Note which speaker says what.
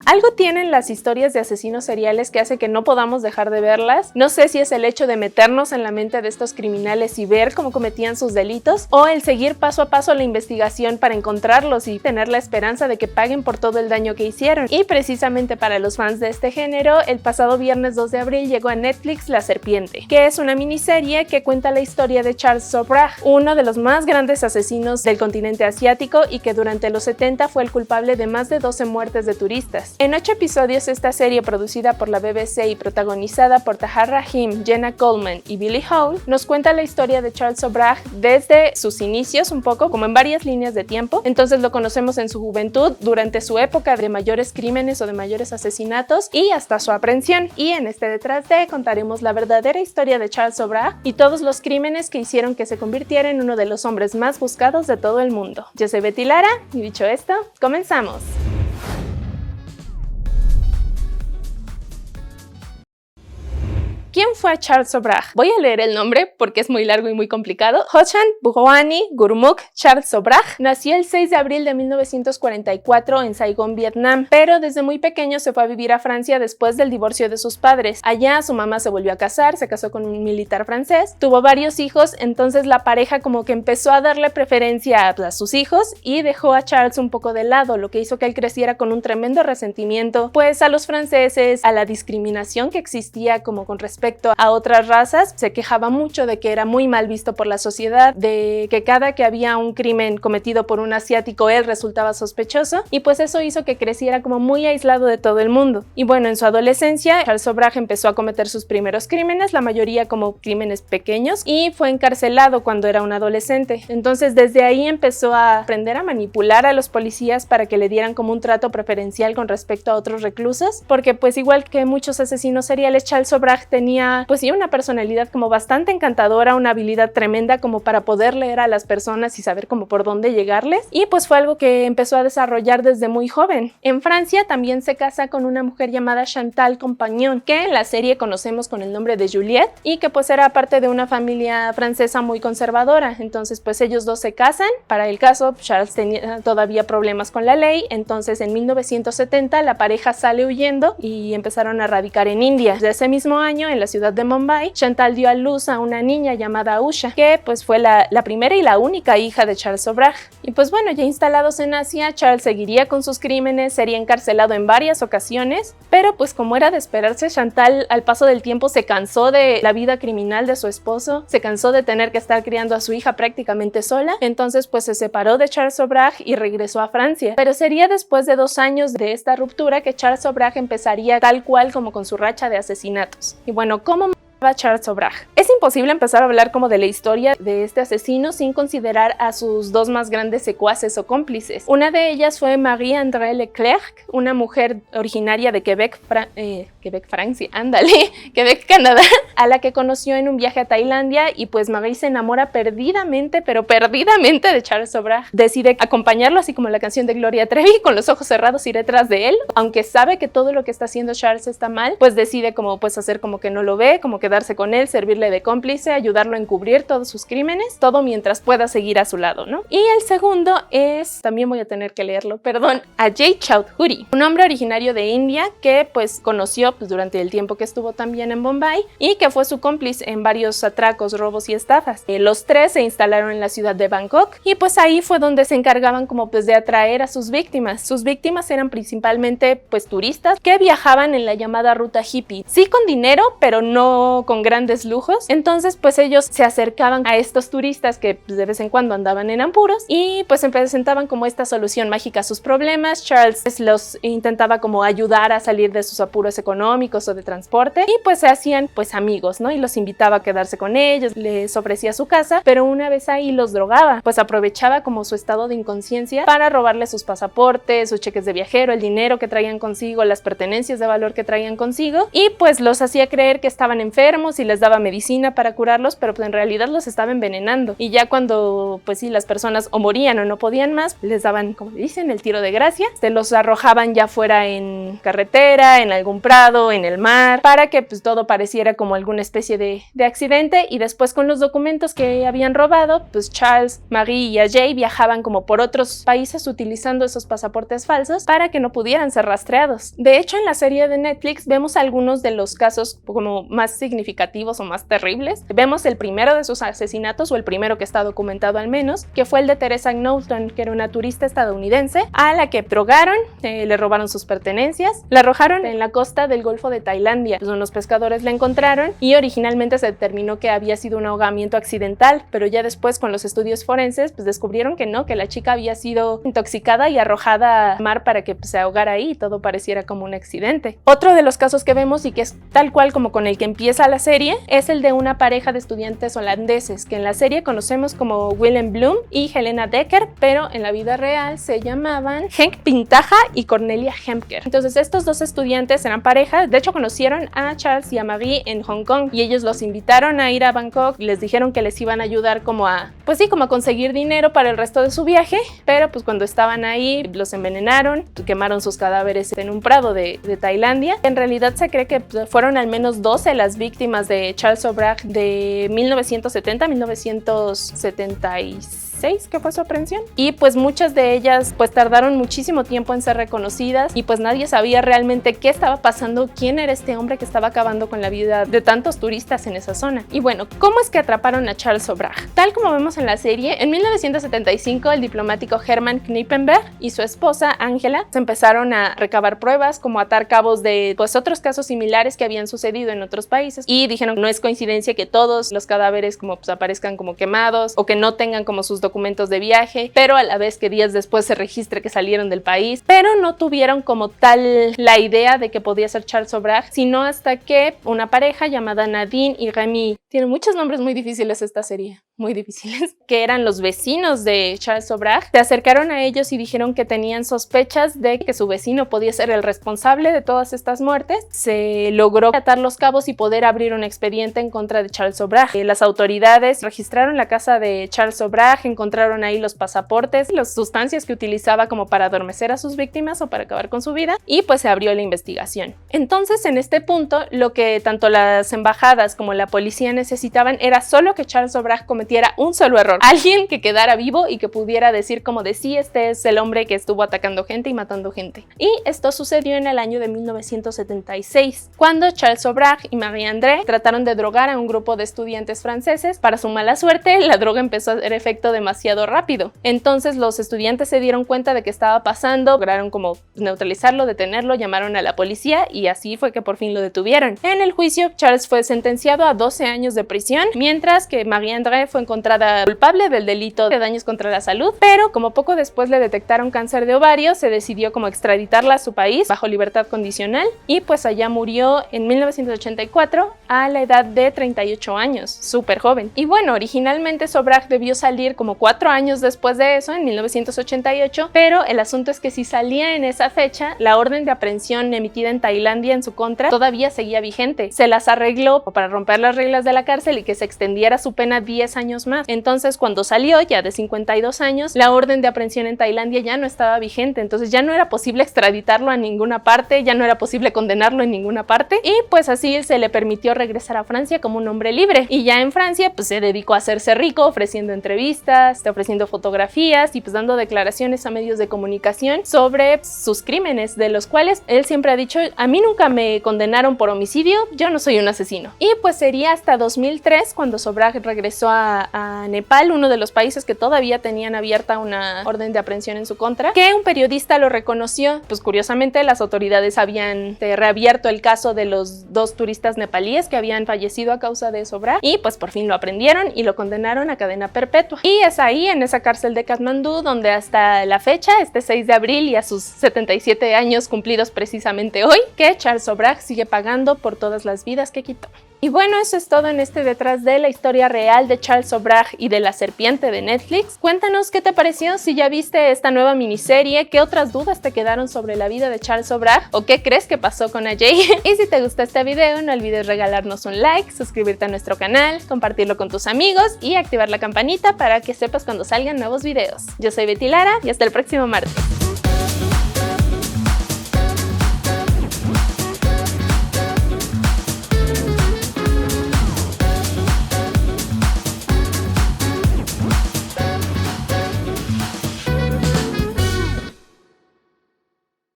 Speaker 1: Algo tienen las historias de asesinos seriales que hace que no podamos dejar de verlas. No sé si es el hecho de meternos en la mente de estos criminales y ver cómo cometían sus delitos, o el seguir paso a paso la investigación para encontrarlos y tener la esperanza de que paguen por todo el daño que hicieron. Y precisamente para los fans de este género, el pasado viernes 2 de abril llegó a Netflix La Serpiente, que es una miniserie que cuenta la historia de Charles Sobhraj, uno de los más grandes asesinos del continente asiático y que durante los 70 fue el culpable de más de 12 muertes de turistas. En 8 episodios, esta serie, producida por la BBC y protagonizada por Tahar Rahim, Jenna Coleman y Billy Hole, nos cuenta la historia de Charles Sobhraj desde sus inicios, un poco como en varias líneas de tiempo. Entonces lo conocemos en su juventud, durante su época de mayores crímenes o de mayores asesinatos y hasta su aprehensión. Y en este Detrás de contaremos la verdadera historia de Charles Sobhraj y todos los crímenes que hicieron que se convirtiera en uno de los hombres más buscados de todo el mundo. Yo soy Betty Lara y dicho esto, comenzamos. ¿Quién fue Charles Sobhraj? Voy a leer el nombre porque es muy largo y muy complicado. Hoshan Bhuwani Gurmukh Charles Sobhraj nació el 6 de abril de 1944 en Saigón, Vietnam, pero desde muy pequeño se fue a vivir a Francia después del divorcio de sus padres. Allá su mamá se volvió a casar, se casó con un militar francés, tuvo varios hijos, entonces la pareja como que empezó a darle preferencia a sus hijos y dejó a Charles un poco de lado, lo que hizo que él creciera con un tremendo resentimiento pues a los franceses, a la discriminación que existía como con respecto a otras razas. Se quejaba mucho de que era muy mal visto por la sociedad, de que cada que había un crimen cometido por un asiático él resultaba sospechoso, y pues eso hizo que creciera como muy aislado de todo el mundo. Y bueno, en su adolescencia Charles Sobhraj empezó a cometer sus primeros crímenes, la mayoría como crímenes pequeños, y fue encarcelado cuando era un adolescente. Entonces desde ahí empezó a aprender a manipular a los policías para que le dieran como un trato preferencial con respecto a otros reclusos, porque pues igual que muchos asesinos seriales, Charles Sobhraj tenía pues sí una personalidad como bastante encantadora, una habilidad tremenda como para poder leer a las personas y saber como por dónde llegarles, y pues fue algo que empezó a desarrollar desde muy joven. En Francia también se casa con una mujer llamada Chantal Compagnon, que en la serie conocemos con el nombre de Juliette, y que pues era parte de una familia francesa muy conservadora. Entonces pues ellos dos se casan. Para el caso, Charles tenía todavía problemas con la ley, entonces en 1970 la pareja sale huyendo y empezaron a radicar en India. De ese mismo año, en la ciudad de Mumbai, Chantal dio a luz a una niña llamada Usha, que pues fue la primera y la única hija de Charles Sobhraj. Y pues bueno, ya instalados en Asia, Charles seguiría con sus crímenes, sería encarcelado en varias ocasiones, pero pues como era de esperarse, Chantal al paso del tiempo se cansó de la vida criminal de su esposo, se cansó de tener que estar criando a su hija prácticamente sola, entonces pues se separó de Charles Sobhraj y regresó a Francia. Pero sería después de 2 años de esta ruptura que Charles Sobhraj empezaría tal cual como con su racha de asesinatos. Y bueno, ¿cómo mataba Charles Sobhraj? Es imposible empezar a hablar como de la historia de este asesino sin considerar a sus 2 más grandes secuaces o cómplices. Una de ellas fue Marie-André Leclerc, una mujer originaria de Quebec, Francia, Quebec, Canadá, a la que conoció en un viaje a Tailandia, y pues Marie se enamora perdidamente, pero perdidamente, de Charles Sobhraj. Decide acompañarlo, así como la canción de Gloria Trevi, con los ojos cerrados iré tras de él, aunque sabe que todo lo que está haciendo Charles está mal, pues decide como pues hacer como que no lo ve, como quedarse con él, servirle de cómplice, ayudarlo a encubrir todos sus crímenes, todo mientras pueda seguir a su lado, ¿no? Y el segundo es, también voy a tener que leerlo, perdón, Ajay Chaudhuri, un hombre originario de India que pues conoció pues durante el tiempo que estuvo también en Bombay y que fue su cómplice en varios atracos, robos y estafas. Los 3 se instalaron en la ciudad de Bangkok y pues ahí fue donde se encargaban como pues de atraer a sus víctimas. Sus víctimas eran principalmente pues turistas que viajaban en la llamada ruta hippie, sí con dinero pero no con grandes lujos. Entonces pues ellos se acercaban a estos turistas que pues, de vez en cuando andaban en apuros y pues se presentaban como esta solución mágica a sus problemas. Charles pues, los intentaba como ayudar a salir de sus apuros económicos o de transporte y pues se hacían pues amigos, ¿no? Y los invitaba a quedarse con ellos, les ofrecía su casa, pero una vez ahí los drogaba, pues aprovechaba como su estado de inconsciencia para robarles sus pasaportes, sus cheques de viajero, el dinero que traían consigo, las pertenencias de valor que traían consigo, y pues los hacía creer que estaban enfermos enfermos y les daba medicina para curarlos, pero pues en realidad los estaba envenenando. Y ya cuando pues sí, las personas o morían o no podían más, les daban, como dicen, el tiro de gracia, se los arrojaban ya fuera en carretera, en algún prado, en el mar, para que pues todo pareciera como alguna especie de accidente. Y después, con los documentos que habían robado, pues Charles, Marie y Ajay viajaban como por otros países utilizando esos pasaportes falsos para que no pudieran ser rastreados. De hecho, en la serie de Netflix vemos algunos de los casos como más significativos o más terribles. Vemos el primero de sus asesinatos, o el primero que está documentado al menos, que fue el de Teresa Knowlton, que era una turista estadounidense a la que drogaron, le robaron sus pertenencias, la arrojaron en la costa del Golfo de Tailandia. Pues unos pescadores la encontraron y originalmente se determinó que había sido un ahogamiento accidental, pero ya después, con los estudios forenses, pues descubrieron que no, que la chica había sido intoxicada y arrojada al mar para que pues, se ahogara ahí y todo pareciera como un accidente. Otro de los casos que vemos, y que es tal cual como con el que empieza la serie, es el de una pareja de estudiantes holandeses que en la serie conocemos como Willem Bloem y Helena Decker, pero en la vida real se llamaban Henk Pintaja y Cornelia Hemker. Entonces estos dos estudiantes eran pareja, de hecho conocieron a Charles y a Marie en Hong Kong y ellos los invitaron a ir a Bangkok y les dijeron que les iban a ayudar como a conseguir dinero para el resto de su viaje, pero pues cuando estaban ahí los envenenaron, quemaron sus cadáveres en un prado de Tailandia. En realidad se cree que fueron al menos 12 las víctimas de Charles Sobhraj de 1970 a 1976, que fue su aprehensión, y pues muchas de ellas pues tardaron muchísimo tiempo en ser reconocidas y pues nadie sabía realmente qué estaba pasando, quién era este hombre que estaba acabando con la vida de tantos turistas en esa zona. Y bueno, ¿cómo es que atraparon a Charles Sobhraj? Tal como vemos en la serie, en 1975 el diplomático Herman Knippenberg y su esposa Angela se empezaron a recabar pruebas, como atar cabos de pues otros casos similares que habían sucedido en otros países, y dijeron no es coincidencia que todos los cadáveres como pues aparezcan como quemados o que no tengan como sus documentos de viaje, pero a la vez que días después se registre que salieron del país, pero no tuvieron como tal la idea de que podía ser Charles Sobhraj, sino hasta que una pareja llamada Nadine y Remy, tiene muchos nombres muy difíciles esta serie, muy difíciles, que eran los vecinos de Charles Sobhraj, se acercaron a ellos y dijeron que tenían sospechas de que su vecino podía ser el responsable de todas estas muertes. Se logró atar los cabos y poder abrir un expediente en contra de Charles Sobhraj. Las autoridades registraron la casa de Charles Sobhraj, encontraron ahí los pasaportes, las sustancias que utilizaba como para adormecer a sus víctimas o para acabar con su vida, y pues se abrió la investigación. Entonces, en este punto, lo que tanto las embajadas como la policía necesitaban era solo que Charles Sobhraj cometiera un solo error, alguien que quedara vivo y que pudiera decir como de sí, este es el hombre que estuvo atacando gente y matando gente. Y esto sucedió en el año de 1976, cuando Charles Sobhraj y Marie-André trataron de drogar a un grupo de estudiantes franceses. Para su mala suerte, la droga empezó a hacer efecto demasiado rápido. Entonces los estudiantes se dieron cuenta de que estaba pasando, lograron como neutralizarlo, detenerlo, llamaron a la policía y así fue que por fin lo detuvieron. En el juicio, Charles fue sentenciado a 12 años de prisión, mientras que Marie-André fue encontrada culpable del delito de daños contra la salud, pero como poco después le detectaron cáncer de ovario, se decidió como extraditarla a su país bajo libertad condicional y pues allá murió en 1984 a la edad de 38 años, súper joven. Y bueno, originalmente Sobhraj debió salir como 4 años después de eso, en 1988, pero el asunto es que si salía en esa fecha, la orden de aprehensión emitida en Tailandia en su contra todavía seguía vigente. Se las arregló para romper las reglas de la cárcel y que se extendiera su pena 10 años más. Entonces, cuando salió, ya de 52 años, la orden de aprehensión en Tailandia ya no estaba vigente, entonces ya no era posible extraditarlo a ninguna parte, ya no era posible condenarlo en ninguna parte, y pues así se le permitió regresar a Francia como un hombre libre. Y ya en Francia, pues se dedicó a hacerse rico, ofreciendo entrevistas, ofreciendo fotografías y pues dando declaraciones a medios de comunicación sobre sus crímenes, de los cuales él siempre ha dicho: a mí nunca me condenaron por homicidio, yo no soy un asesino. Y pues sería hasta 2003 cuando Sobhraj regresó a Nepal, uno de los países que todavía tenían abierta una orden de aprehensión en su contra, que un periodista lo reconoció. Pues curiosamente las autoridades habían reabierto el caso de los 2 turistas nepalíes que habían fallecido a causa de Sobhraj y pues por fin lo aprendieron y lo condenaron a cadena perpetua. Y es ahí, en esa cárcel de Katmandú, donde hasta la fecha, este 6 de abril y a sus 77 años cumplidos precisamente hoy, que Charles Sobhraj sigue pagando por todas las vidas que quitó. Y bueno, eso es todo en este detrás de la historia real de Charles Sobhraj y de la serpiente de Netflix. Cuéntanos qué te pareció, si ya viste esta nueva miniserie, qué otras dudas te quedaron sobre la vida de Charles Sobhraj o qué crees que pasó con Ajay. Y si te gustó este video, no olvides regalarnos un like, suscribirte a nuestro canal, compartirlo con tus amigos y activar la campanita para que sepas cuando salgan nuevos videos. Yo soy Betty Lara y hasta el próximo martes.